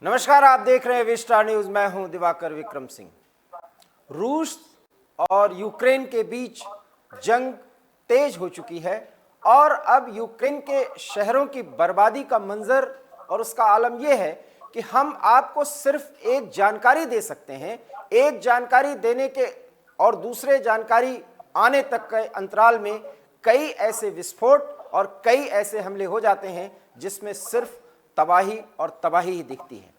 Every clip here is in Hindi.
नमस्कार, आप देख रहे हैं विस्टार न्यूज। मैं हूं दिवाकर विक्रम सिंह। रूस और यूक्रेन के बीच जंग तेज हो चुकी है और अब यूक्रेन के शहरों की बर्बादी का मंजर और उसका आलम यह है कि हम आपको सिर्फ एक जानकारी दे सकते हैं। एक जानकारी देने के और दूसरे जानकारी आने तक के अंतराल में कई ऐसे विस्फोट और कई ऐसे हमले हो जाते हैं जिसमें सिर्फ तबाही और तबाही ही दिखती है।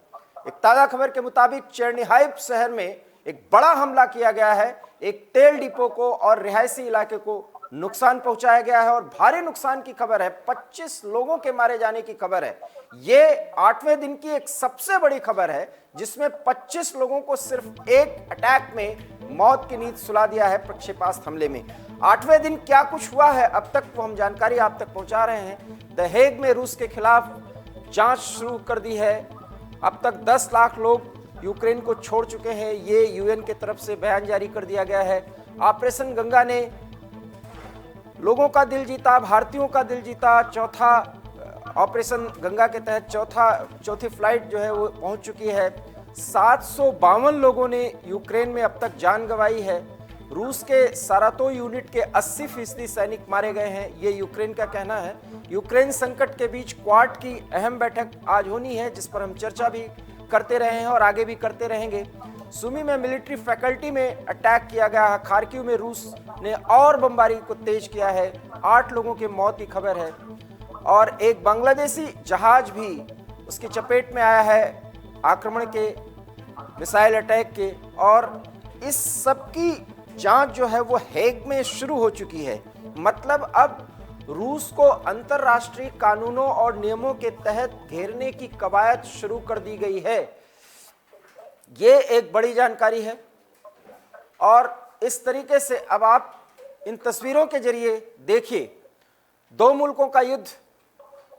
एक ताज़ा खबर के मुताबिक चेर्निहाइव शहर में एक बड़ा हमला किया गया है। एक तेल डिपो को और रिहायशी इलाके को नुकसान पहुंचाया गया है और भारी नुकसान की खबर है। 25 लोगों के मारे जाने की खबर है। ये 8वें दिन की एक सबसे बड़ी खबर है जिसमें 25 लोगों को सिर्फ एक अटैक में मौत की नींद सुला दिया है प्रक्षेपास्त्र हमले में। 8वें दिन क्या कुछ हुआ है अब तक वो हम जानकारी आप तक पहुंचा रहे हैं। द हेग में रूस के खिलाफ जांच शुरू कर दी है। अब तक 10 लाख लोग यूक्रेन को छोड़ चुके हैं। ये यूएन की तरफ से बयान जारी कर दिया गया है। ऑपरेशन गंगा ने लोगों का दिल जीता, भारतीयों का दिल जीता। चौथा ऑपरेशन गंगा के तहत चौथी फ्लाइट जो है वो पहुंच चुकी है। 752 लोगों ने यूक्रेन में अब तक जान गंवाई है। रूस के सारातो यूनिट के 80% सैनिक मारे गए हैं, ये यूक्रेन का कहना है। यूक्रेन संकट के बीच क्वाड की अहम बैठक आज होनी है जिस पर हम चर्चा भी करते रहे हैं और आगे भी करते रहेंगे। सुमी में मिलिट्री फैकल्टी में अटैक किया गया है। खार्किव में रूस ने और बमबारी को तेज किया है। 8 लोगों की मौत की खबर है और एक बांग्लादेशी जहाज भी उसकी चपेट में आया है आक्रमण के, मिसाइल अटैक के। और इस सब की जांच जो है वो हेग में शुरू हो चुकी है। मतलब अब रूस को अंतर्राष्ट्रीय कानूनों और नियमों के तहत घेरने की कवायद शुरू कर दी गई है। ये एक बड़ी जानकारी है और इस तरीके से अब आप इन तस्वीरों के जरिए देखिए, 2 मुल्कों का युद्ध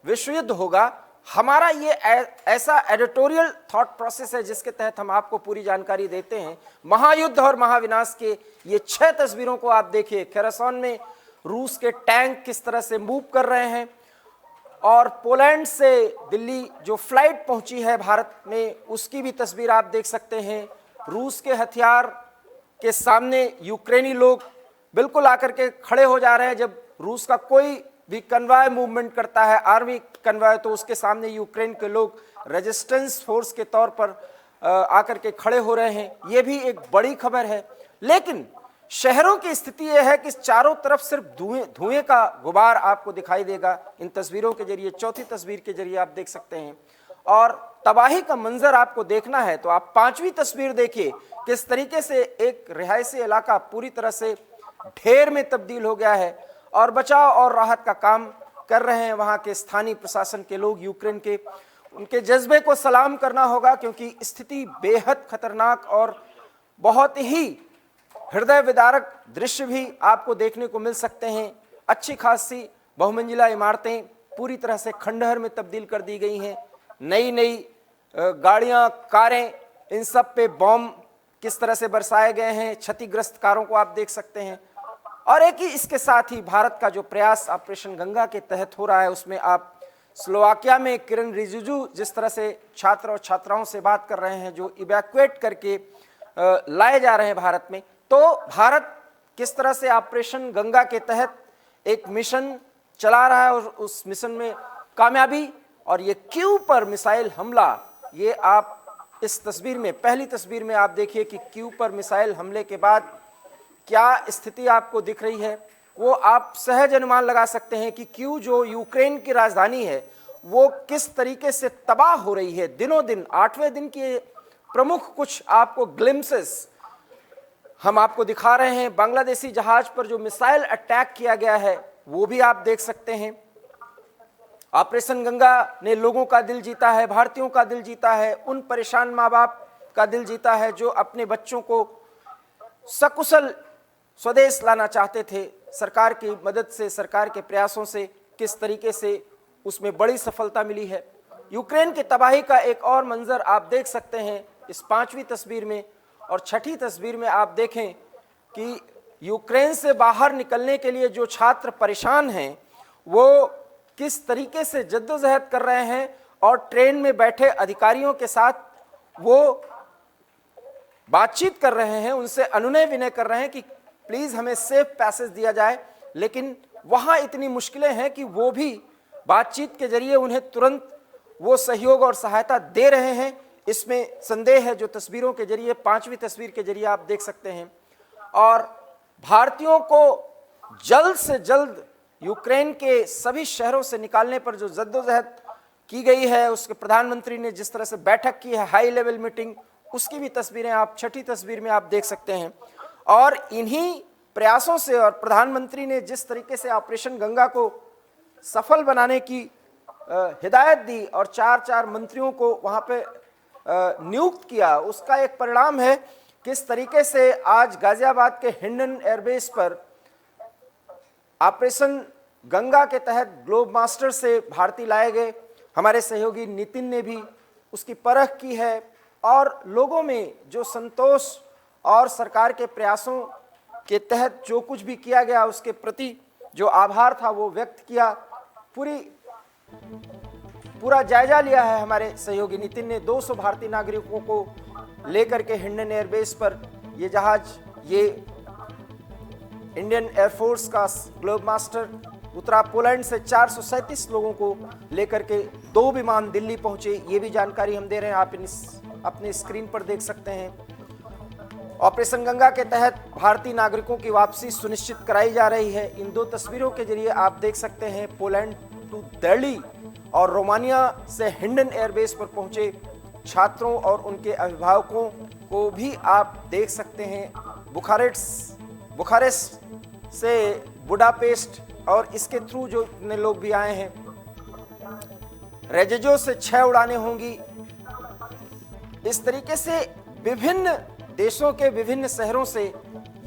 विश्व युद्ध होगा। हमारा ये ऐसा एडिटोरियल थॉट प्रोसेस है जिसके तहत हम आपको पूरी जानकारी देते हैं। महायुद्ध और महाविनाश के ये 6 तस्वीरों को आप देखिए। खेरासन में रूस के टैंक किस तरह से मूव कर रहे हैं और पोलैंड से दिल्ली जो फ्लाइट पहुंची है भारत में उसकी भी तस्वीर आप देख सकते हैं। रूस के हथियार के सामने यूक्रेनी लोग बिल्कुल आकर के खड़े हो जा रहे हैं। जब रूस का कोई भी कन्वॉय मूवमेंट करता है, आर्मी कन्वॉय, तो उसके सामने यूक्रेन के लोग रेजिस्टेंस फोर्स के तौर पर आकर के खड़े हो रहे हैं। ये भी एक बड़ी खबर है। लेकिन शहरों की स्थिति यह है कि चारों तरफ सिर्फ धुएं का गुबार आपको दिखाई देगा। इन तस्वीरों के जरिए, चौथी तस्वीर के जरिए आप देख सकते हैं। और तबाही का मंजर आपको देखना है तो आप 5वीं तस्वीर देखिए। किस तरीके से एक रिहायशी इलाका पूरी तरह से ढेर में तब्दील हो गया है और बचाव और राहत का काम कर रहे हैं वहां के स्थानीय प्रशासन के लोग, यूक्रेन के। उनके जज्बे को सलाम करना होगा क्योंकि स्थिति बेहद खतरनाक और बहुत ही हृदय विदारक दृश्य भी आपको देखने को मिल सकते हैं। अच्छी खासी बहुमंजिला इमारतें पूरी तरह से खंडहर में तब्दील कर दी गई हैं। नई गाड़ियां, कारें, इन सब पे बॉम्ब किस तरह से बरसाए गए हैं। क्षतिग्रस्त कारों को आप देख सकते हैं। और एक ही इसके साथ ही भारत का जो प्रयास ऑपरेशन गंगा के तहत हो रहा है उसमें आप स्लोवाकिया में किरण रिजिजू जिस तरह से छात्र और छात्राओं से बात कर रहे हैं जो इवैक्यूएट करके लाए जा रहे हैं भारत में। तो भारत किस तरह से ऑपरेशन गंगा के तहत एक मिशन चला रहा है और उस मिशन में कामयाबी और ये क्यू पर मिसाइल हमला, ये आप इस तस्वीर में, पहली तस्वीर में आप देखिए कि क्यू पर मिसाइल हमले के बाद क्या स्थिति आपको दिख रही है। वो आप सहज अनुमान लगा सकते हैं कि क्यू जो यूक्रेन की राजधानी है वो किस तरीके से तबाह हो रही है दिनों दिन। 8वें दिन के प्रमुख कुछ आपको ग्लिम्सेस हम आपको दिखा रहे हैं। बांग्लादेशी जहाज पर जो मिसाइल अटैक किया गया है वो भी आप देख सकते हैं। ऑपरेशन गंगा ने लोगों का दिल जीता है, भारतीयों का दिल जीता है, उन परेशान माँ बाप का दिल जीता है जो अपने बच्चों को सकुशल स्वदेश लाना चाहते थे। सरकार की मदद से, सरकार के प्रयासों से किस तरीके से उसमें बड़ी सफलता मिली है। यूक्रेन की तबाही का एक और मंजर आप देख सकते हैं इस 5वीं तस्वीर में। और 6ठी तस्वीर में आप देखें कि यूक्रेन से बाहर निकलने के लिए जो छात्र परेशान हैं वो किस तरीके से जद्दोजहद कर रहे हैं और ट्रेन में बैठे अधिकारियों के साथ वो बातचीत कर रहे हैं, उनसे अनुनय विनय कर रहे हैं कि प्लीज हमें सेफ पैसेज दिया जाए, लेकिन वहां इतनी मुश्किलें हैं कि वो भी बातचीत के जरिए उन्हें तुरंत वो सहयोग और सहायता दे रहे हैं। इसमें संदेह है, जो तस्वीरों के जरिए, 5वीं तस्वीर के जरिए आप देख सकते हैं। और भारतीयों को जल्द से जल्द यूक्रेन के सभी शहरों से निकालने पर जो जद्दोजहद की गई है, उसके प्रधानमंत्री ने जिस तरह से बैठक की है, हाई लेवल मीटिंग, उसकी भी तस्वीरें आप 6ठी तस्वीर में आप देख सकते हैं। और इन्हीं प्रयासों से और प्रधानमंत्री ने जिस तरीके से ऑपरेशन गंगा को सफल बनाने की हिदायत दी और 4 मंत्रियों को वहां पे नियुक्त किया, उसका एक परिणाम है किस तरीके से आज गाजियाबाद के हिंडन एयरबेस पर ऑपरेशन गंगा के तहत ग्लोब मास्टर से भारतीय लाए गए। हमारे सहयोगी नितिन ने भी उसकी परख की है और लोगों में जो संतोष और सरकार के प्रयासों के तहत जो कुछ भी किया गया उसके प्रति जो आभार था वो व्यक्त किया। पूरा जायजा लिया है हमारे सहयोगी नितिन ने। 200 भारतीय नागरिकों को लेकर के हिंडन एयरबेस पर ये जहाज, ये इंडियन एयरफोर्स का ग्लोब मास्टर उतरा। पोलैंड से 437 लोगों को लेकर के 2 विमान दिल्ली पहुंचे, ये भी जानकारी हम दे रहे हैं, आप अपने स्क्रीन पर देख सकते हैं। ऑपरेशन गंगा के तहत भारतीय नागरिकों की वापसी सुनिश्चित कराई जा रही है। इन 2 तस्वीरों के जरिए आप देख सकते हैं पोलैंड टू दिल्ली और रोमानिया से हिंडन एयरबेस पर पहुंचे छात्रों और उनके अभिभावकों को भी आप देख सकते हैं। बुखारेस्ट से बुडापेस्ट और इसके थ्रू जो इतने लोग भी आए हैं। रेजेजो से 6 उड़ानें होंगी। इस तरीके से विभिन्न देशों के विभिन्न शहरों से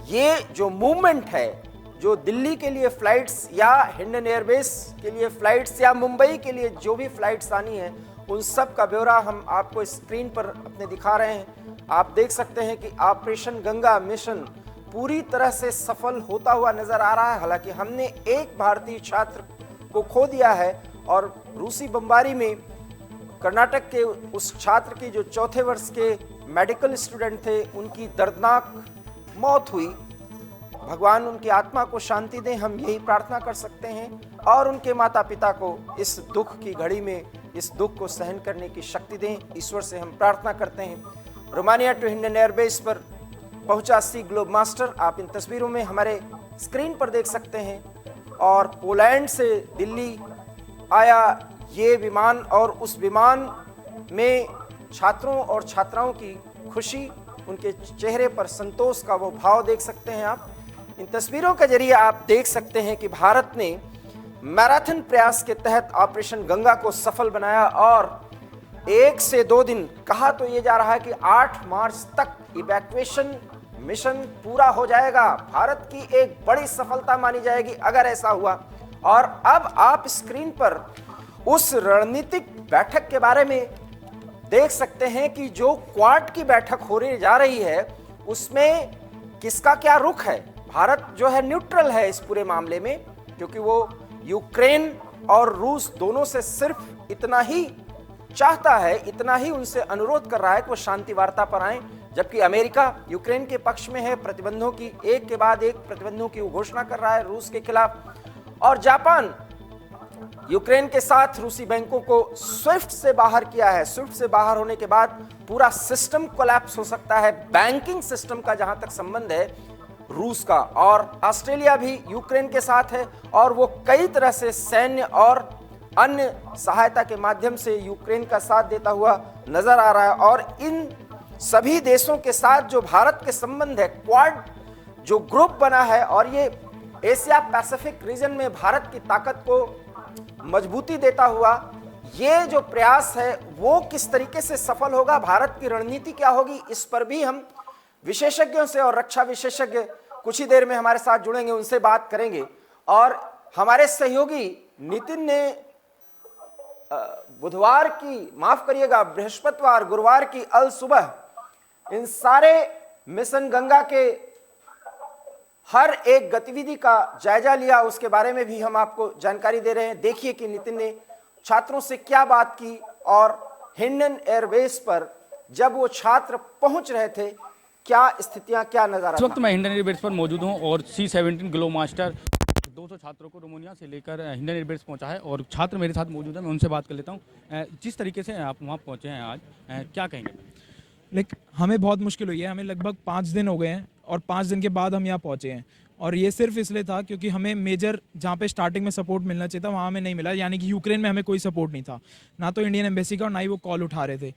ये जो मूवमेंट है, जो दिल्ली के लिए फ्लाइट्स या हिंडन एयरबेस के लिए फ्लाइट्स या मुंबई के लिए जो भी फ्लाइट्स आनी है, उन सब का ब्यौरा हम आपको स्क्रीन पर अपने दिखा रहे हैं। आप देख सकते हैं कि ऑपरेशन गंगा मिशन पूरी तरह से सफल होता हुआ नजर आ रहा है। हालांकि हमने एक भारतीय छात्र को खो दिया है और रूसी बमबारी में कर्नाटक के उस छात्र की जो 4थे वर्ष के मेडिकल स्टूडेंट थे, उनकी दर्दनाक मौत हुई। भगवान उनकी आत्मा को शांति दें, हम यही प्रार्थना कर सकते हैं, और उनके माता पिता को इस दुख की घड़ी में इस दुख को सहन करने की शक्ति दें, ईश्वर से हम प्रार्थना करते हैं। रोमानिया टू हिंडन एयरबेस पर पहुंचा सी ग्लोब मास्टर, आप इन तस्वीरों में हमारे स्क्रीन पर देख सकते हैं। और पोलैंड से दिल्ली आया ये विमान, और उस विमान में छात्रों और छात्राओं की खुशी, उनके चेहरे पर संतोष का वो भाव देख सकते हैं आप। इन तस्वीरों के जरिए आप देख सकते हैं कि भारत ने मैराथन प्रयास के तहत ऑपरेशन गंगा को सफल बनाया और 1 से 2 दिन, कहा तो ये जा रहा है कि 8 मार्च तक इवैक्यूएशन मिशन पूरा हो जाएगा। भारत की एक बड़ी सफलता मानी जाएगी अगर ऐसा हुआ। और अब आप स्क्रीन पर उस रणनीतिक बैठक के बारे में देख सकते हैं कि जो क्वाड की बैठक होने जा रही है उसमें किसका क्या रुख है। भारत जो है न्यूट्रल है इस पूरे मामले में, क्योंकि वो यूक्रेन और रूस दोनों से सिर्फ इतना ही चाहता है, इतना ही उनसे अनुरोध कर रहा है कि वो शांति वार्ता पर आए। जबकि अमेरिका यूक्रेन के पक्ष में है, प्रतिबंधों की एक के बाद एक प्रतिबंधों की घोषणा कर रहा है रूस के खिलाफ। और जापान यूक्रेन के साथ रूसी बैंकों को स्विफ्ट से बाहर किया है। स्विफ्ट से बाहर होने के बाद पूरा सिस्टम कोलैप्स हो सकता है, बैंकिंग सिस्टम का जहां तक संबंध है रूस का। और ऑस्ट्रेलिया भी यूक्रेन के साथ है और वो कई तरह से सैन्य और अन्य सहायता के माध्यम से यूक्रेन का साथ देता हुआ नजर आ रहा है। और इन सभी देशों के साथ जो भारत के संबंध है, क्वाड जो ग्रुप बना है, और ये एशिया पैसिफिक रीजन में भारत की ताकत को मजबूती देता हुआ ये जो प्रयास है वो किस तरीके से सफल होगा, भारत की रणनीति क्या होगी, इस पर भी हम विशेषज्ञों से और रक्षा विशेषज्ञ कुछ ही देर में हमारे साथ जुड़ेंगे, उनसे बात करेंगे। और हमारे सहयोगी नितिन ने बुधवार की, माफ करिएगा, बृहस्पतिवार गुरुवार की अल सुबह इन सारे मिशन गंगा के हर एक गतिविधि का जायजा लिया, उसके बारे में भी हम आपको जानकारी दे रहे हैं। देखिए कि नितिन ने छात्रों से क्या बात की और हिंडन एयरबेस पर जब वो छात्र पहुंच रहे थे, क्या स्थितियां, क्या नजारा इस वक्त था? मैं हिंडन एयरबेस पर मौजूद हूँ और C-17 ग्लो मास्टर 200 छात्रों को रोमानिया से लेकर हिंडन एयरबेस पहुंचा है और छात्र मेरे साथ मौजूद है, मैं उनसे बात कर लेता हूँ। जिस तरीके से आप वहाँ पहुँचे हैं आज, क्या कहेंगे? हमें बहुत मुश्किल हुई है। हमें लगभग 5 दिन हो गए हैं और 5 दिन के बाद हम यहाँ पहुँचे हैं। और ये सिर्फ इसलिए था क्योंकि हमें मेजर जहाँ पे स्टार्टिंग में सपोर्ट मिलना चाहिए था वहाँ हमें नहीं मिला, यानी कि यूक्रेन में हमें कोई सपोर्ट नहीं था, ना तो इंडियन एम्बेसी का और ना ही वो कॉल उठा रहे थे।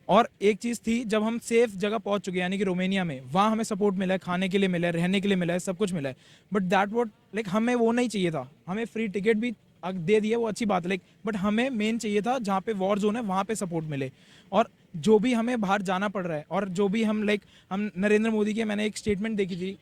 और एक चीज़ थी, जब हम सेफ जगह पहुंच चुके हैं यानी कि रोमानिया में, वहाँ हमें सपोर्ट मिला है, खाने के लिए मिला है, रहने के लिए मिला है, सब कुछ मिला है। बट दैट वॉट हमें वो नहीं चाहिए था। हमें फ्री टिकट भी दे दिया, वो अच्छी बात है, बट हमें मेन चाहिए था जहाँ पे वॉर जोन है वहाँ पे सपोर्ट मिले। और जो भी हमें बाहर जाना पड़ रहा है और जो भी हम नरेंद्र मोदी के, मैंने एक स्टेटमेंट देखी थी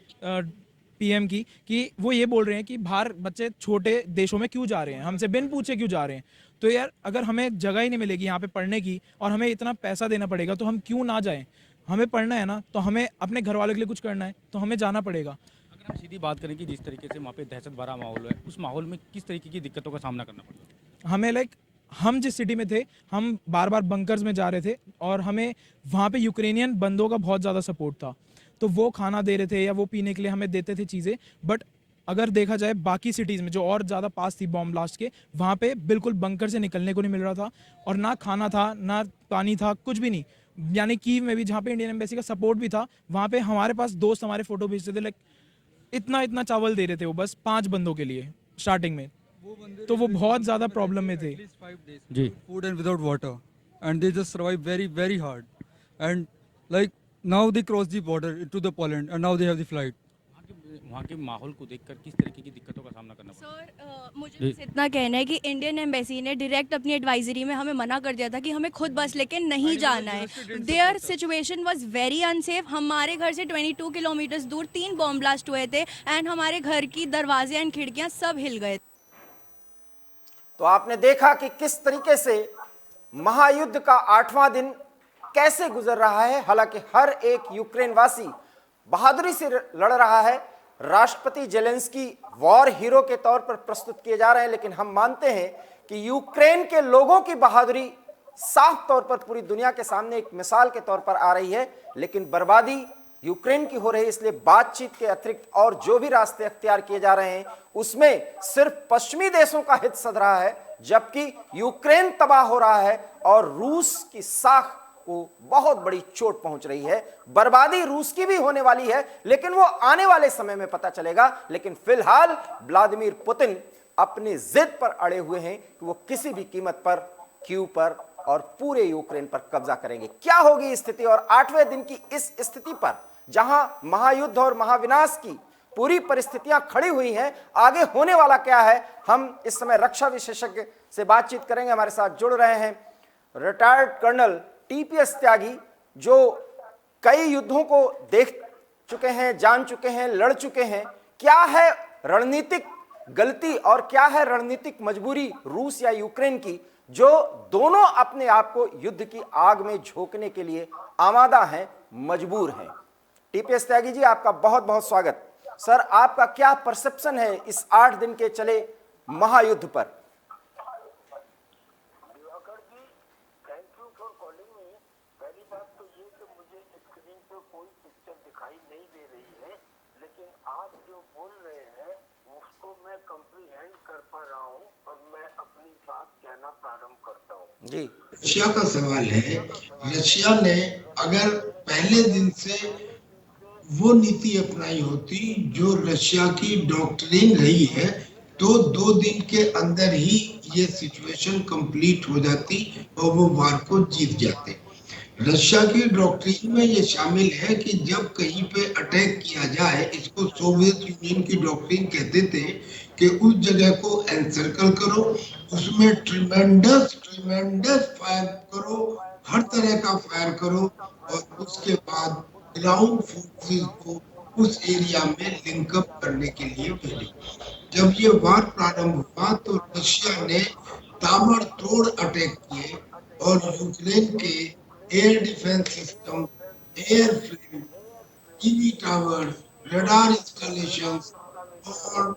पीएम की, कि वो ये बोल रहे हैं कि बाहर बच्चे छोटे देशों में क्यों जा रहे हैं, हमसे बिन पूछे क्यों जा रहे हैं। तो यार अगर हमें जगह ही नहीं मिलेगी यहाँ पे पढ़ने की और हमें इतना पैसा देना पड़ेगा तो हम क्यों ना जाएं। हमें पढ़ना है ना, तो हमें अपने घर वालों के लिए कुछ करना है, तो हमें जाना पड़ेगा। अगर हम सीधी बात करें कि जिस तरीके से वहाँ पे दहशत भरा माहौल है, उस माहौल में किस तरीके की दिक्कतों का सामना करना पड़ता है? हमें हम जिस सिटी में थे, हम बार बार बंकर्स में जा रहे थे और हमें वहाँ पे यूक्रेनियन बंदों का बहुत ज़्यादा सपोर्ट था, तो वो खाना दे रहे थे या वो पीने के लिए हमें देते थे चीज़ें। बट अगर देखा जाए बाकी सिटीज़ में जो और ज़्यादा पास थी बॉम्ब ब्लास्ट के, वहाँ पे बिल्कुल बंकर से निकलने को नहीं मिल रहा था और ना खाना था ना पानी था, कुछ भी नहीं। यानी कीव में भी जहाँ पे इंडियन एम्बेसी का सपोर्ट भी था, वहाँ पे हमारे पास दोस्त हमारे फोटो भेजते थे, इतना इतना चावल दे रहे थे वो बस 5 बंदों के लिए स्टार्टिंग में। तो वो बहुत ज़्यादा प्रॉब्लम में थे जी। food and without water, and they just survive very very hard, and like now they cross the border into the Poland and now they have the flight. वहाँ के माहौल को देखकर किस तरीके की दिक्कतों का सामना करना पड़ता है? सर मुझे बस इतना कहना है कि इंडियन एम्बेसी ने डायरेक्ट अपनी एडवाइजरी में हमें मना कर दिया था कि हमें खुद बस लेके नहीं जाना है। There situation was very unsafe. हमारे घर से 22 किलोमीटर दूर 3 बॉम्ब ब्लास्ट हुए थे एंड हमारे घर की दरवाजे एंड खिड़कियां सब हिल गए। तो आपने देखा कि किस तरीके से महायुद्ध का 8वां दिन कैसे गुजर रहा है। हालांकि हर एक यूक्रेन वासी बहादुरी से लड़ रहा है। राष्ट्रपति जेलेंस्की वॉर हीरो के तौर पर प्रस्तुत किए जा रहे हैं, लेकिन हम मानते हैं कि यूक्रेन के लोगों की बहादुरी साफ तौर पर पूरी दुनिया के सामने एक मिसाल के तौर पर आ रही है। लेकिन बर्बादी यूक्रेन की हो रही है, इसलिए बातचीत के अतिरिक्त और जो भी रास्ते अख्तियार किए जा रहे हैं उसमें सिर्फ पश्चिमी देशों का हित सध रहा है, जबकि यूक्रेन तबाह हो रहा है और रूस की साख को बहुत बड़ी चोट पहुंच रही है। बर्बादी रूस की भी होने वाली है, लेकिन वो आने वाले समय में पता चलेगा। लेकिन फिलहाल व्लादिमीर पुतिन अपनी जिद पर अड़े हुए हैं कि वो किसी भी कीमत पर कीव पर और पूरे यूक्रेन पर कब्जा करेंगे। क्या होगी स्थिति? और 8वें दिन की इस स्थिति पर, जहां महायुद्ध और महाविनाश की पूरी परिस्थितियां खड़ी हुई हैं, आगे होने वाला क्या है, हम इस समय रक्षा विशेषज्ञ से बातचीत करेंगे। हमारे साथ जुड़ रहे हैं रिटायर्ड कर्नल टीपीएस त्यागी, जो कई युद्धों को देख चुके हैं, जान चुके हैं, लड़ चुके हैं। क्या है रणनीतिक गलती और क्या है रणनीतिक मजबूरी रूस या यूक्रेन की, जो दोनों अपने आप को युद्ध की आग में झोंकने के लिए आमादा हैं, मजबूर हैं? टीपीएस त्यागी जी, आपका बहुत बहुत स्वागत। सर, आपका क्या परसेप्शन है इस 8 दिन के चले महायुद्ध पर? जी, रशिया का सवाल है। रशिया ने अगर पहले दिन से वो नीति अपनाई होती जो रशिया की डॉक्ट्रिन रही है, तो 2 दिन के अंदर ही ये सिचुएशन कंप्लीट हो जाती और वो वार को जीत जाते। रशिया की डॉक्ट्रिन में ये शामिल है कि जब कहीं पे अटैक किया जाए, इसको सोवियत यूनियन की डॉक्ट्रिन कहते थे कि उस जगह को एनसर्कल करो, उसमें ट्रिमेंडस फायर करो, हर तरह का फायर करो और उसके बाद ग्राउंड फोर्सेस को उस एरिया में लिंकअप करने के लिए भेजो। जब ये वार प्रारंभ हुआ तो रशिया ने ताबड़तोड़ अटैक किए और यूक्रेन के air defence system, airframe, TV tower, radar installations और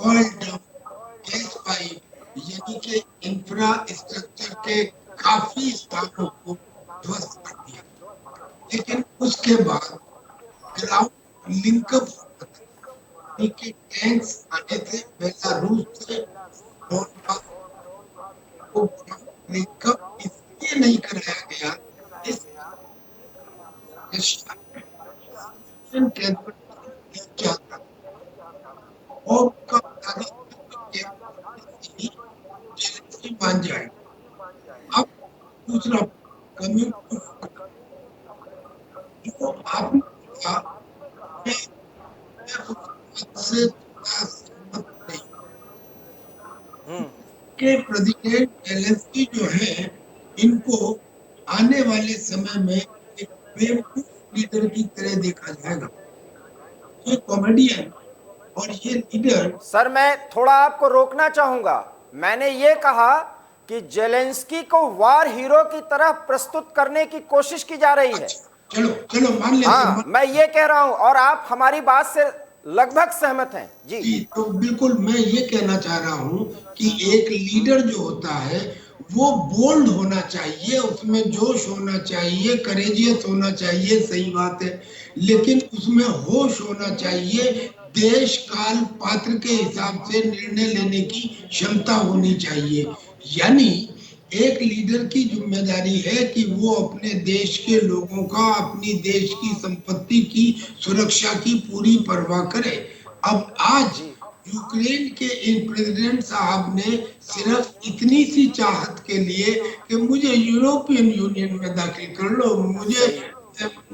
ऑयल डंप, गैस पाइप यानी कि इंफ्रास्ट्रक्चर के काफी स्थानों को ध्वस्त कर दिया, लेकिन उसके बाद ग्राउंड लिंकअप होता था, उनके टैंक्स आने थे बेलारूस से, डोनबास को ग्राउंड लिंकअप इसलिए नहीं कराया गया, इस रशिया के अंदर नहीं चाहता और उनका जेलेंस्की मान जाए। अब दूसरा कम्युनिटी जो आपने कहा, मैं उस बात से थोड़ा सहमत नहीं के प्रेसिडेंट जेलेंस्की जो है, इनको आने वाले समय में एक बेवकूफ लीडर की तरह देखा जाएगा। ये कॉमेडियन और ये लीडर। सर मैं थोड़ा आपको रोकना चाहूंगा। मैंने ये कहा कि जेलेंस्की को वार हीरो की तरह प्रस्तुत करने की कोशिश की जा रही है। चलो चलो मान लेते हाँ, हैं। मैं ये कह रहा हूं और आप हमारी बात से लगभग सहमत हैं जी। तो बिल्कुल मैं ये कहना चाह रहा हूँ कि एक लीडर जो होता है वो बोल्ड होना चाहिए, उसमें जोश होना चाहिए, करेजियस होना चाहिए, सही बात है, लेकिन उसमें होश होना चाहिए, देश काल पात्र के हिसाब से निर्णय लेने की क्षमता होनी चाहिए। यानी एक लीडर की जिम्मेदारी है कि वो अपने देश के लोगों का, अपनी देश की संपत्ति की सुरक्षा की पूरी परवाह करे। अब आज यूक्रेन के इन प्रेसिडेंट साहब ने सिर्फ इतनी सी चाहत के लिए कि मुझे यूरोपियन यूनियन में दाखिल कर लो, मुझे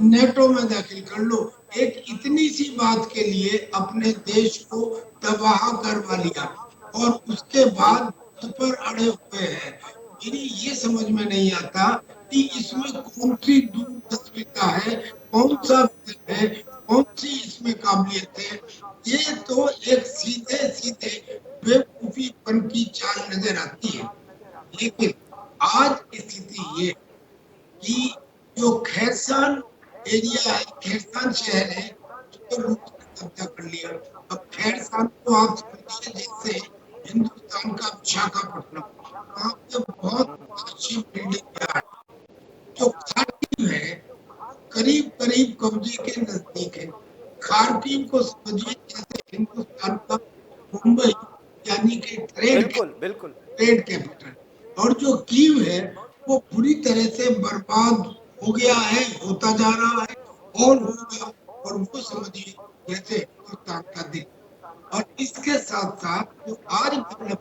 नेटो में दाखिल कर लो, एक इतनी सी बात के लिए अपने देश को तबाह करवा लिया और उसके बाद उस पर अड़े हुए हैं। मेरी ये समझ में नहीं आता कि इसमें कौन सी दूरदर्शिता है, कौन सा है, कौन सी इसमें काबिलियत है। ये तो एक सीधे सीधे बेवकूफीपन की चाल नजर आती है। लेकिन आज की स्थिति ये कि जो खैरसान एरिया है, खैरसान शहर है, उसको रूस ने कब्जा कर लिया। अब खैरसान को आप समझिए जैसे हिंदुस्तान का विशाखापट्टनम, वहाँ पे बहुत अच्छी बिल्डिंग है। जो खार्किव है करीब करीब कब्जे के नजदीक है। खार्किव को समझिए जैसे हिंदुस्तान का मुंबई, यानी कि ट्रेड कैपिटल। और जो कीव है वो पूरी तरह से बर्बाद हो गया है, होता जा रहा है और होगा, और वो समझिए जैसे हिंदुस्तान का दिल। और इसके साथ साथ जो आज दिखाया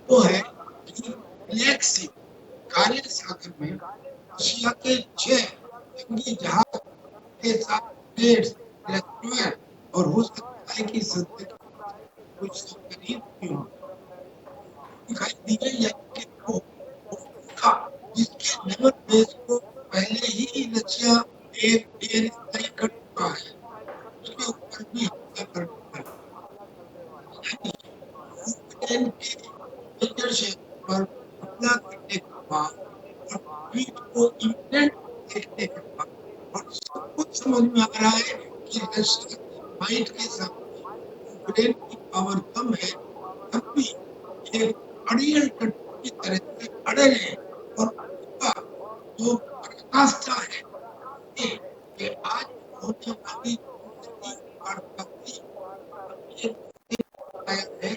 वो है कि ब्लैक सी, काले सागर में रशिया के 6 जंगी जहाज के साथ रेस्टोरेंट और हो सकता है कि कुछ करीब दिखाई दी गई है कि वो जिसके नेवल बेस को पहले ही रशिया एयर स्ट्राइक कर चुका है, उसके ऊपर भी हमला कर चुका है। यूक्रेन के मेजर शहर पर हमला करने के बाद और ट्वीट को इम्प्लेंट देखने के बाद और सब कुछ समझ में आ रहा है कि रशिया की माइट के सामने यूक्रेन की पावर कम है, तब भी एक अड़ियल टट्टू की तरह से अड़े हैं। और उसका जो पराकाष्ठा है कि आज होने वाली दूसरी वार्ता है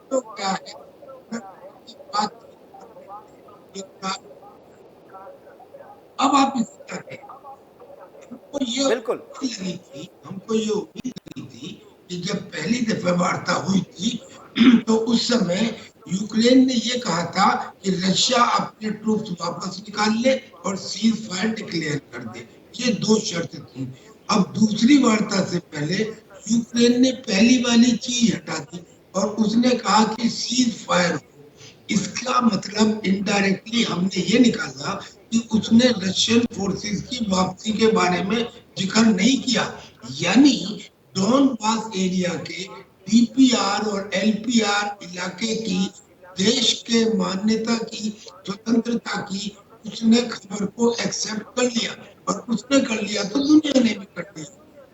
तो क्या है अब आप इस तरह हमको ये उम्मीद लगी थी कि जब पहली दफा वार्ता हुई थी तो उस समय यूक्रेन ने ये कहा था कि रशिया अपने ट्रूप्स वापस निकाल ले और सीज फायर डिक्लेयर कर दे। ये 2 शर्त थी। अब दूसरी वार्ता से पहले यूक्रेन ने पहली वाली चीज हटा दी और उसने कहा कि सीज फायर हो। इसका मतलब इनडायरेक्टली हमने ये निकाला कि उसने रशियन फोर्सेस की वापसी के बारे में जिक्र नहीं किया। यानी डोनबास एरिया के डीपीआर और एलपीआर इलाके की देश के मान्यता की, स्वतंत्रता की उसने खबर को एक्सेप्ट कर लिया, और उसने कर लिया तो दुनिया ने भी कर लिया।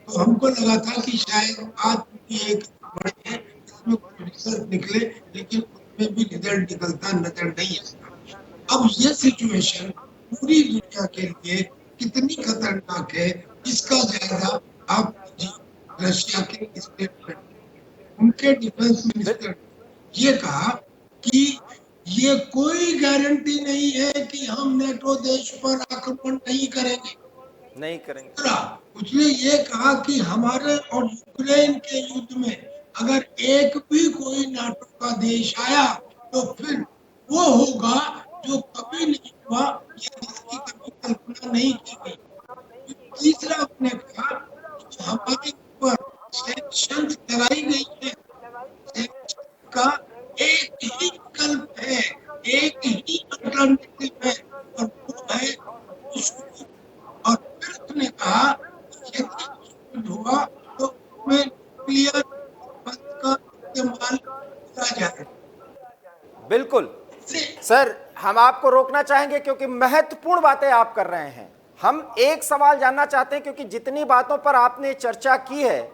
तो हमको लगा था कि शायद आज की एक बड़े हैं इसमें कुछ रिजल्ट निकले, लेकिन उसमें भी रिजल्ट निकलता नजर नहीं आता। अब ये सिचुएशन पूरी दुनिया के लिए कितनी खतरनाक है, इसका जायजा आप लीजिए। रशिया के स्टेटमेंट, उनके डिफेंस मिनिस्टर ये कहा कि ये कोई गारंटी नहीं है कि हम नेटो देश पर आक्रमण नहीं करेंगे। नहीं करेंगे। दूसरा, उसने ये कहा कि हमारे और यूक्रेन के युद्ध में अगर एक भी कोई नाटो का देश आया तो फिर वो होगा जो कभी नहीं हुआ या जिसकी कभी कल्पना नहीं की गई। तीसरा, उसने कहा कि हमारे ऊपर सैंक्शंस लगाई गई है, सैंक्शन का एक ही विकल्प है, एक ही अल्टरनेटिव है, और वो है दुश्मनी। और फिर उसने कहा यदि युद्ध हुआ तो उसमें न्यूक्लियर का इस्तेमाल किया जाए। बिल्कुल सर, हम आपको रोकना चाहेंगे क्योंकि महत्वपूर्ण बातें आप कर रहे हैं। हम एक सवाल जानना चाहते हैं क्योंकि जितनी बातों पर आपने चर्चा की है,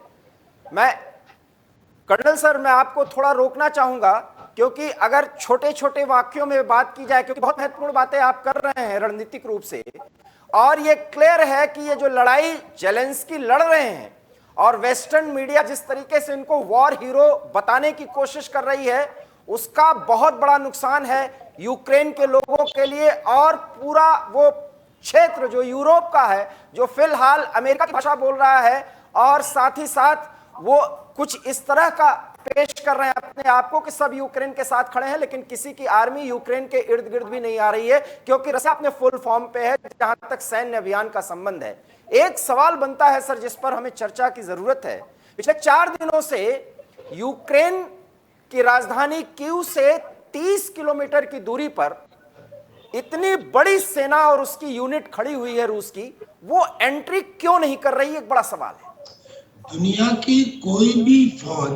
मैं कर्नल सर मैं आपको थोड़ा रोकना चाहूंगा क्योंकि अगर छोटे छोटे वाक्यों में बात की जाए, क्योंकि बहुत महत्वपूर्ण बातें आप कर रहे हैं रणनीतिक रूप से, और ये क्लियर है कि ये जो लड़ाई जेलेंस्की लड़ रहे हैं और वेस्टर्न मीडिया जिस तरीके से इनको वॉर हीरो बताने की कोशिश कर रही है, उसका बहुत बड़ा नुकसान है यूक्रेन के लोगों के लिए और पूरा वो क्षेत्र जो यूरोप का है, जो फिलहाल अमेरिका की भाषा बोल रहा है, और साथ ही साथ वो कुछ इस तरह का पेश कर रहे हैं अपने आप को कि सब यूक्रेन के साथ खड़े हैं, लेकिन किसी की आर्मी यूक्रेन के इर्द गिर्द भी नहीं आ रही है क्योंकि रशिया अपने फुल फॉर्म पे है जहां तक सैन्य अभियान का संबंध है। एक सवाल बनता है सर जिस पर हमें चर्चा की जरूरत है। पिछले 4 दिनों से यूक्रेन की राजधानी कीव से 30 किलोमीटर की दूरी पर इतनी बड़ी सेना और उसकी यूनिट खड़ी हुई है रूस की, वो एंट्री क्यों नहीं कर रही, एक बड़ा सवाल है। दुनिया की कोई भी फौज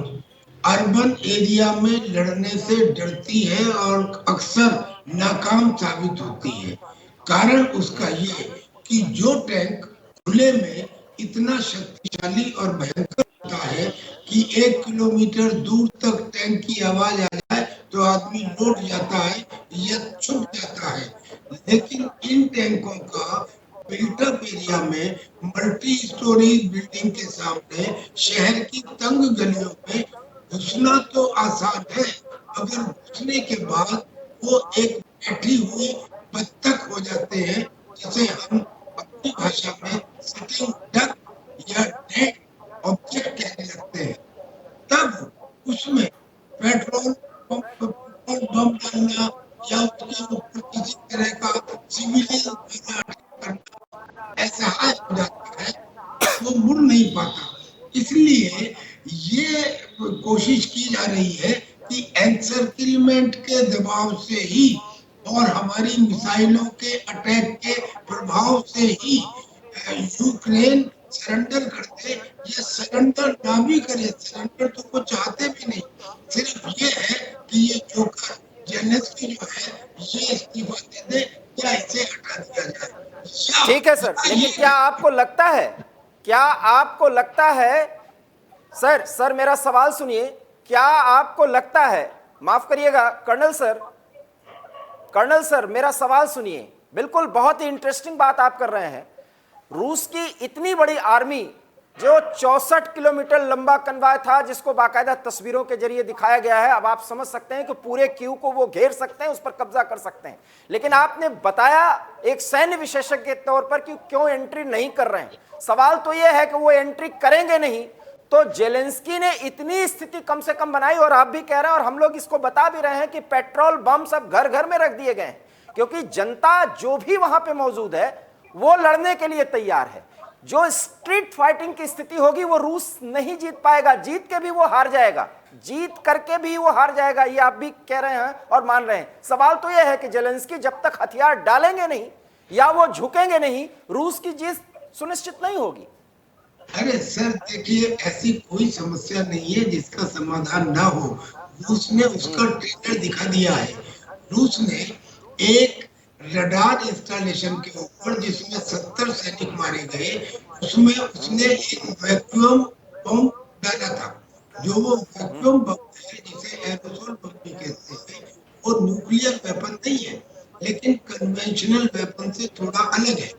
अर्बन एरिया में लड़ने से डरती है और अक्सर नाकाम साबित होती है। कारण उसका ये कि जो टैंक खुले में इतना शक्तिशाली और भयंकर होता है कि 1 किलोमीटर दूर तक टैंक की आवाज आ जाए तो आदमी लौट जाता है या छुप जाता है। लेकिन इन टैंकों का बिल्टअप एरिया में मल्टी स्टोरी बिल्डिंग के सामने शहर की तंग गलियों में घुसना तो आसान है, मगर घुसने के बाद वो एक बैठी हुई बत्तख हो जाते हैं जिसे हम अपनी भाषा में सिटिंग डक या डेड ऑब्जेक्ट कहने लगते हैं। तब उसमें पेट्रोल बम डालना या उसके ऊपर किसी तरह का सिविलियन करना ऐसा हो जाता है, वो मुड़ नहीं पाता। इसलिए ये कोशिश की जा रही है कि एनसर्किलमेंट के दबाव से ही और हमारी मिसाइलों के अटैक के प्रभाव से ही यूक्रेन सरेंडर कर दे। ये सरेंडर ना भी करे, सरेंडर तो वो चाहते भी नहीं, सिर्फ ये है कि ये जोकर जेलेंस्की जो है ये इस्तीफा दे दे या इसे हटा दिया जाए। ठीक है सर, लेकिन क्या आपको लगता है सर मेरा सवाल सुनिए, क्या आपको लगता है, माफ करिएगा कर्नल सर मेरा सवाल सुनिए, बिल्कुल बहुत ही इंटरेस्टिंग बात आप कर रहे हैं। रूस की इतनी बड़ी आर्मी जो 64 किलोमीटर लंबा कन्वाय था, जिसको बाकायदा तस्वीरों के जरिए दिखाया गया है, अब आप समझ सकते हैं कि पूरे कीव को वो घेर सकते हैं, उस पर कब्जा कर सकते हैं। लेकिन आपने बताया एक सैन्य विशेषज्ञ के तौर पर कि क्यों एंट्री नहीं कर रहे हैं। सवाल तो यह है कि वो एंट्री करेंगे नहीं तो जेलेंस्की ने इतनी स्थिति कम से कम बनाई, और आप भी कह रहे हैं और हम लोग इसको बता भी रहे हैं कि पेट्रोल बम सब घर घर में रख दिए गए हैं, क्योंकि जनता जो भी वहां पे मौजूद है वो लड़ने के लिए तैयार है। जो स्ट्रीट फाइटिंग की स्थिति होगी वो रूस नहीं जीत पाएगा, जीत के भी वो हार जाएगा, जीत करके भी वो हार जाएगा, ये आप भी कह रहे हैं और मान रहे हैं। सवाल तो यह है कि जेलेंस्की जब तक हथियार डालेंगे नहीं या वो झुकेंगे नहीं, रूस की जीत सुनिश्चित नहीं होगी। अरे सर देखिए, ऐसी कोई समस्या नहीं है जिसका समाधान ना हो। रूस ने उसका ट्रेलर दिखा दिया है। रूस ने एक रडार इंस्टॉलेशन के ऊपर, जिसमें 70 सैनिक मारे गए, उसमें उसने एक वैक्यूम बम डाला था। जो वो वैक्यूम बम है, जिसे एरोसोल बम भी कहते हैं, वो न्यूक्लियर वेपन नहीं है, लेकिन कन्वेंशनल वेपन से थोड़ा अलग है।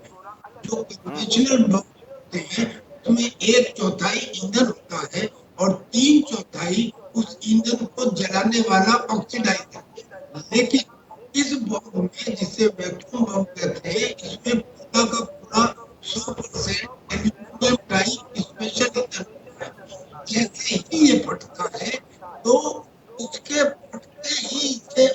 जो कन्वेंशनल बम होते हैं उसमें 1/4 ईंधन होता है और 3/4 उस ईंधन को जलाने वाला ऑक्सीडाइज है। लेकिन इस बम में, जिसे वैक्यूम बम कहते हैं, इसमें पूरा का पूरा 100% एल्यूमिनियम डाई स्पेशल ईंधन होता है। जैसे ही ये फटता है तो उसके फटते ही इसे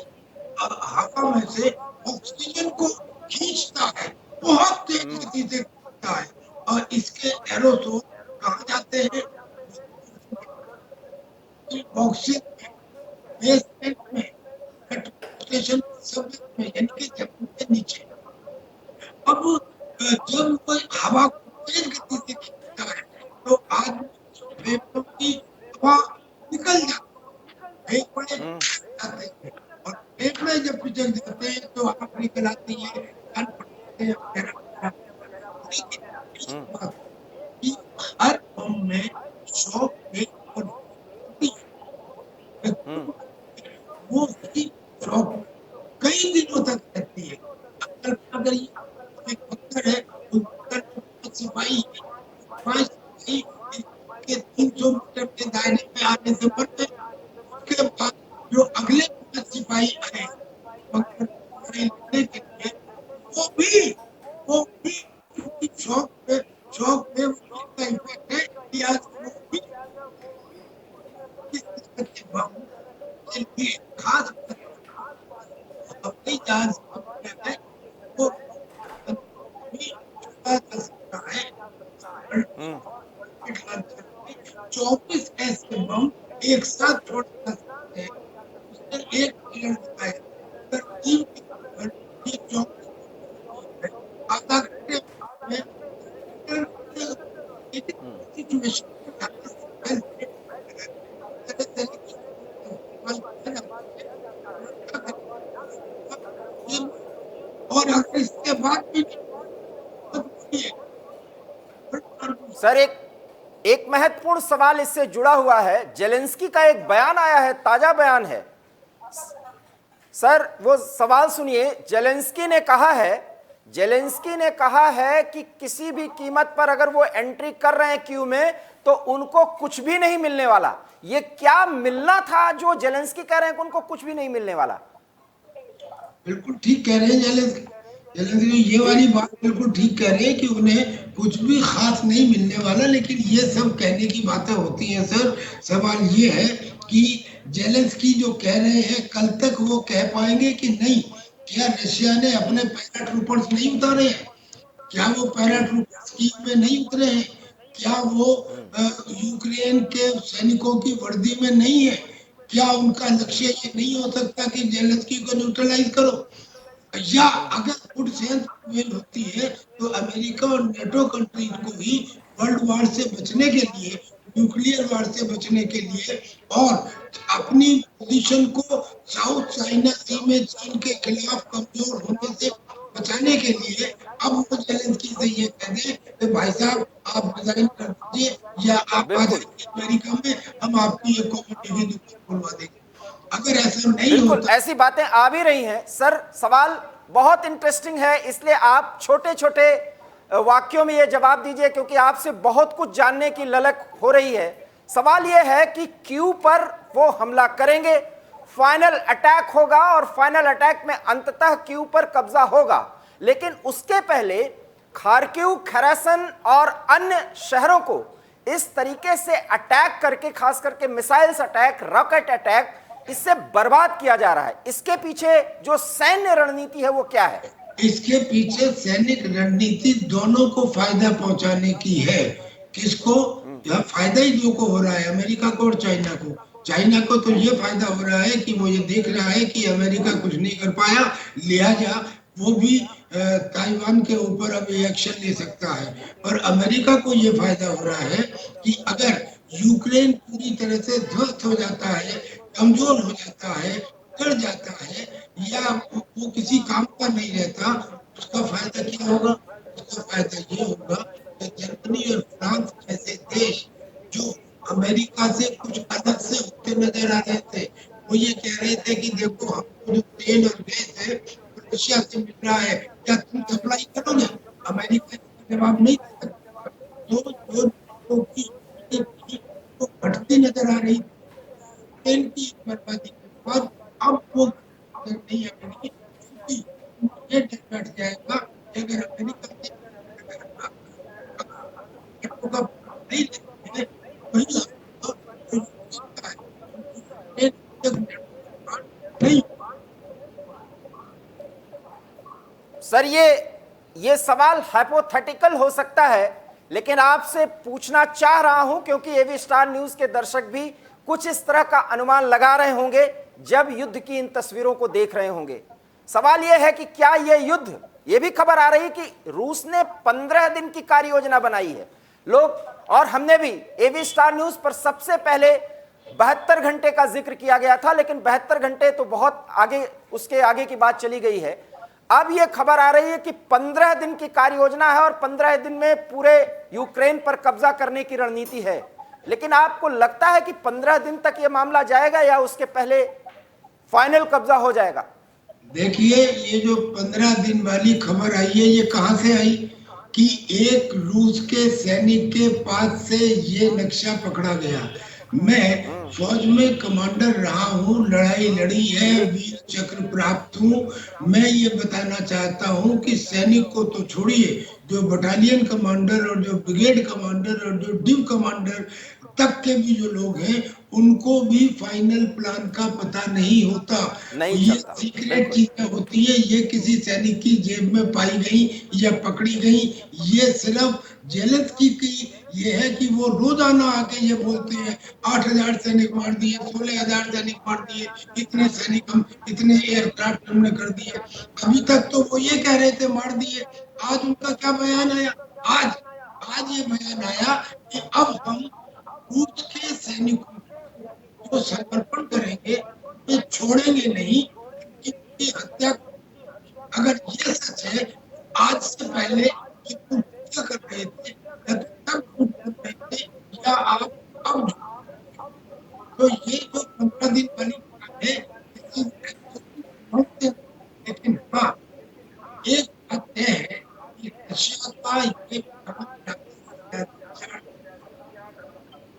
हवा में से ऑक्सीजन को खींचता है, बहुत तेज गति से खींचता है, और इसके एरोसोल कहाँ जाते हैं? ऑक्सीजन बेसमेंट में, पेट्रोल स्टेशन सब में, यानी कि जमीन के नीचे। अब जब वो हवा को तेज गति से खींचता है तो आदमी फेफड़ों की हवा निकल जाती है, फेफड़े जाते हैं, और फेफड़े जब पिचक जाते हैं तो आग निकल आती है, कान फटते हैं वगैरह। लेकिन इस बात की हर बम में शॉक वेव और वो उसकी शॉक कई दिनों तक रहती है। अगर ये एक पत्थर है, उस पत्थर पर सिपाही है, 5 सिपाही के 300 मीटर के दायरे में आने से मर गए। उसके बाद जो अगले 5 सिपाही आए लड़ने के लिए, वो भी उनकी शौक पे उनका इफेक्ट है कि आज वो भी इस तरह के बम के लिए खास अपनी जान है वो भी छोड़ा जा सकता है। 24 ऐसे बम एक साथ छोड़े जा सकते हैं। उसने एक फिगर दिखाया, अगर 3 आधा घंटे में और अगर इसके बाद भी सर, एक महत्वपूर्ण सवाल इससे जुड़ा हुआ है। जेलेंस्की का एक बयान आया है, ताजा बयान है सर, वो सवाल सुनिए। जेलेंस्की ने कहा है कि किसी भी कीमत पर अगर वो एंट्री कर रहे हैं क्यू में तो उनको कुछ भी नहीं मिलने वाला। ये क्या मिलना था जो जेलेंस्की कह रहे हैं कि उनको कुछ भी नहीं मिलने वाला? बिल्कुल ठीक कह रहे हैं जेलेंस्की, ये वाली बात बिल्कुल ठीक कह रहे हैं कि उन्हें कुछ भी खास नहीं मिलने वाला। लेकिन ये सब कहने की बातें होती हैं सर। सवाल ये है कि जेलेंस्की जो कह रहे हैं, कल तक वो कह पाएंगे कि नहीं? क्या रशिया ने अपने पैराट्रूपर्स नहीं उतारे हैं? क्या वो पैराट्रूपर्स कीव में नहीं उतरे हैं? क्या वो यूक्रेन के सैनिकों की वर्दी में नहीं है? क्या उनका लक्ष्य ये नहीं हो सकता कि जेलेंस्की को न्यूट्रलाइज करो? या अगर फूड सेंस होती है तो अमेरिका और नेटो कंट्रीज को ही वर्ल्ड वार से बचने के लिए, न्यूक्लियर वार से बचने के लिए और अपनी पोजीशन को साउथ चाइना सी में चीन के खिलाफ कमजोर होने से बचाने के लिए अब वो जेलेंस्की से ये कह दें कि भाई साहब आप डिजाइन कर दीजिए या आप आ जाइए अमेरिका में, हम आपकी एक कॉमेडी की दुकान खुलवा देंगे। अगर ऐसा नहीं बिल्कुल होता, ऐसी बातें आ भी रही हैं सर। सवाल बहुत इंटरेस्टिंग है, इसलिए आप छोटे छोटे वाक्यों में ये जवाब दीजिए, क्योंकि आपसे बहुत कुछ जानने की ललक हो रही है। सवाल ये है कि क्यू पर वो हमला करेंगे, फाइनल अटैक होगा और फाइनल अटैक में अंततः क्यू पर कब्जा होगा, लेकिन उसके पहले खार्किव, खैरासन और अन्य शहरों को इस तरीके से अटैक करके, खास करके मिसाइल्स अटैक, रॉकेट अटैक, इससे बर्बाद किया जा रहा है। इसके पीछे जो सैन्य रणनीति है वो क्या है? इसके पीछे सैनिक रणनीति दोनों को फायदा पहुंचाने की है। किसको? यह फायदा ही दो को हो रहा है, अमेरिका को और चाइना को। चाइना को तो ये फायदा हो रहा है कि वो ये देख रहा है कि अमेरिका कुछ नहीं कर पाया, लिहाजा वो भी ताइवान के ऊपर अब एक्शन ले सकता है। और अमेरिका को ये फायदा हो रहा है कि अगर यूक्रेन पूरी तरह से ध्वस्त हो जाता है, कमजोर हो जाता है, कर जाता है, या वो किसी काम का नहीं रहता, होगा? उसका फायदा ये होगा कि जर्मनी और फ्रांस जैसे देश जो अमेरिका से कुछ अलग से होते नजर आ रहे थे, वो ये कह रहे थे कि देखो हमको जो तेल और गैस है वो रशिया से मिल रहा है, क्या तुम सप्लाई करोगे? अमेरिका इसका जवाब नहीं दे सकता। तो जो लोगों की GDP वो घटती नजर आ रही थी, तेल की बर्बादी के बाद अब वो नजर नहीं आएगी, क्योंकि ये डर बैठ जाएगा कि अगर अमेरिका से पेट्रोल का नहीं लेते हैं, वही हमको जो होता है, नहीं। सर ये सवाल हाइपोथेटिकल हो सकता है, लेकिन आपसे पूछना चाह रहा हूं क्योंकि एवी स्टार न्यूज के दर्शक भी कुछ इस तरह का अनुमान लगा रहे होंगे जब युद्ध की इन तस्वीरों को देख रहे होंगे। सवाल यह है कि क्या यह युद्ध, यह भी खबर आ रही है कि रूस ने 15 दिन की कार्य योजना बनाई है लोग, और हमने भी एवी स्टार न्यूज पर सबसे पहले 72 घंटे का जिक्र किया गया था, लेकिन 72 घंटे तो बहुत आगे, उसके आगे की बात चली गई है। अब यह खबर आ रही है कि 15 दिन की कार्य योजना है और 15 दिन में पूरे यूक्रेन पर कब्जा करने की रणनीति है। लेकिन आपको लगता है कि 15 दिन तक यह मामला जाएगा या उसके पहले फाइनल कब्जा हो जाएगा? देखिए, ये जो 15 दिन वाली खबर आई है, ये कहां से आई कि एक रूस के सैनिक के पास से ये नक्शा पकड़ा गया। मैं फौज में कमांडर रहा हूँ, लड़ाई लड़ी है, वीर चक्र प्राप्त हूँ। मैं ये बताना चाहता हूँ कि सैनिक को तो छोड़िए, जो बटालियन कमांडर और जो ब्रिगेड कमांडर और जो डिव कमांडर तक के भी जो लोग हैं, उनको भी फाइनल प्लान का पता नहीं होता। ये सीक्रेट चीजें होती है, ये किसी सैनिक की जेब में पाई गई या पकड़ी गई। ये सिर्फ जेलेंस्की की ये है कि वो रोजाना आके ये बोलते हैं 8,000 सैनिक मार दिए, 16,000 सैनिक मार दिए, इतने सैनिक हम, इतने एयरक्राफ्ट हमने कर दिए। अभी तक तो वो ये कह रहे थे मार दिए। आज उनका क्या बयान आया? आज ये बयान आया कि अब हम रूस के सैनिकों को समर्पण करेंगे, ये छोड़ेंगे नहीं, इनकी हत्या। अगर ये सच है, आज से पहले ये क्या कर रहे थे, तब कर रहे थे, या आप अब? तो ये जो 15 दिन वाली बात है, लेकिन हाँ, एक बात यह है कि रशिया का ये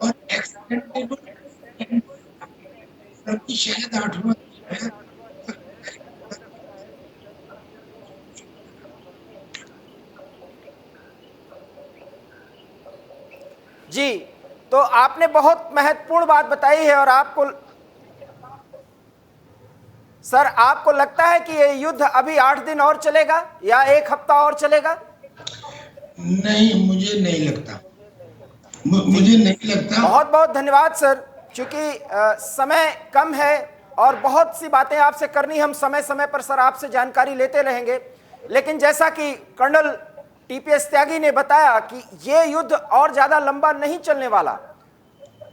और एक्सटेंडेबल शायद 8वां है। जी, तो आपने बहुत महत्वपूर्ण बात बताई है। और आपको लगता है कि ये युद्ध अभी 8 दिन और चलेगा या 1 हफ्ता और चलेगा? नहीं, मुझे नहीं लगता, मुझे नहीं लगता। बहुत बहुत धन्यवाद सर, क्योंकि समय कम है और बहुत सी बातें आपसे करनी, हम समय समय पर सर आपसे जानकारी लेते रहेंगे। लेकिन जैसा कि कर्नल टीपीएस त्यागी ने बताया कि ये युद्ध और ज्यादा लंबा नहीं चलने वाला,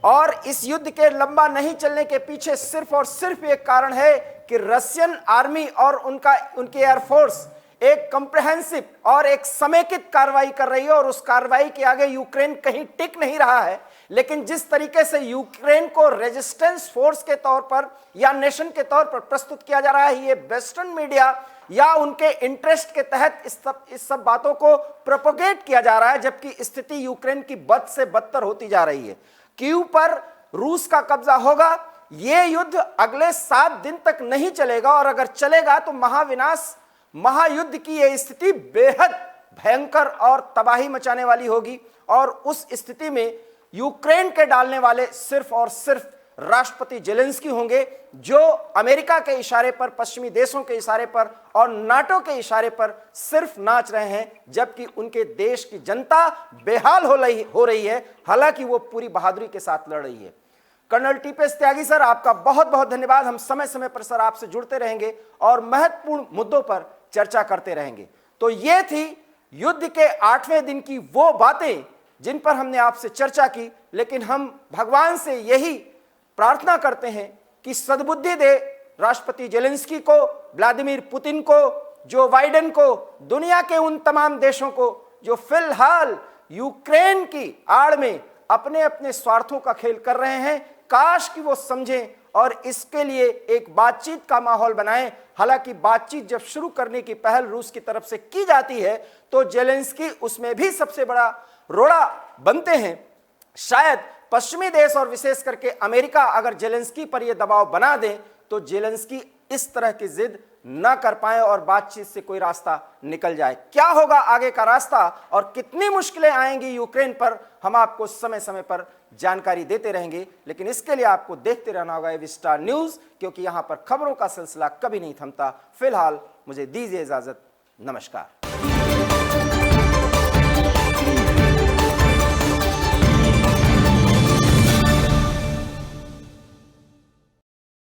और इस युद्ध के लंबा नहीं चलने के पीछे सिर्फ और सिर्फ एक कारण है कि रशियन आर्मी और उनकी एयरफोर्स एक कॉम्प्रिहेंसिव और एक समेकित कार्रवाई कर रही है, और उस कार्रवाई के आगे यूक्रेन कहीं टिक नहीं रहा है। लेकिन जिस तरीके से यूक्रेन को रेजिस्टेंस फोर्स के तौर पर या नेशन के तौर पर प्रस्तुत किया जा रहा है, ये वेस्टर्न मीडिया या उनके इंटरेस्ट के तहत इस सब बातों को प्रोपोगेट किया जा रहा है, जबकि स्थिति यूक्रेन की बद से बदतर होती जा रही है। कीव पर रूस का कब्जा होगा। यह युद्ध अगले 7 दिन तक नहीं चलेगा, और अगर चलेगा तो महाविनाश, महायुद्ध की यह स्थिति बेहद भयंकर और तबाही मचाने वाली होगी। और उस स्थिति में यूक्रेन के डालने वाले सिर्फ और सिर्फ राष्ट्रपति जेलेंस्की होंगे, जो अमेरिका के इशारे पर, पश्चिमी देशों के इशारे पर और नाटो के इशारे पर सिर्फ नाच रहे हैं, जबकि उनके देश की जनता बेहाल हो रही है, हालांकि वो पूरी बहादुरी के साथ लड़ रही है। कर्नल टीपीएस त्यागी सर, आपका बहुत बहुत धन्यवाद। हम समय समय पर सर आपसे जुड़ते रहेंगे और महत्वपूर्ण मुद्दों पर चर्चा करते रहेंगे। तो ये थी युद्ध के 8वें दिन की वो बातें जिन पर हमने आपसे चर्चा की। लेकिन हम भगवान से यही प्रार्थना करते हैं कि सद्बुद्धि दे राष्ट्रपति जेलेंस्की को, व्लादिमीर पुतिन को, जो बाइडेन को, दुनिया के उन तमाम देशों को जो फिलहाल यूक्रेन की आड़ में अपने अपने स्वार्थों का खेल कर रहे हैं, काश कि वो समझें और इसके लिए एक बातचीत का माहौल बनाएं। हालांकि बातचीत जब शुरू करने की पहल रूस की तरफ से की जाती है तो जेलेंस्की उसमें भी सबसे बड़ा रोड़ा बनते हैं। शायद पश्चिमी देश और विशेष करके अमेरिका अगर जेलेंस्की पर यह दबाव बना दें तो जेलेंस्की इस तरह की जिद ना कर पाए और बातचीत से कोई रास्ता निकल जाए। क्या होगा आगे का रास्ता और कितनी मुश्किलें आएंगी यूक्रेन पर, हम आपको समय समय पर जानकारी देते रहेंगे। लेकिन इसके लिए आपको देखते रहना होगा एवी स्टार न्यूज, क्योंकि यहां पर खबरों का सिलसिला कभी नहीं थमता। फिलहाल मुझे दीजिए इजाजत, नमस्कार।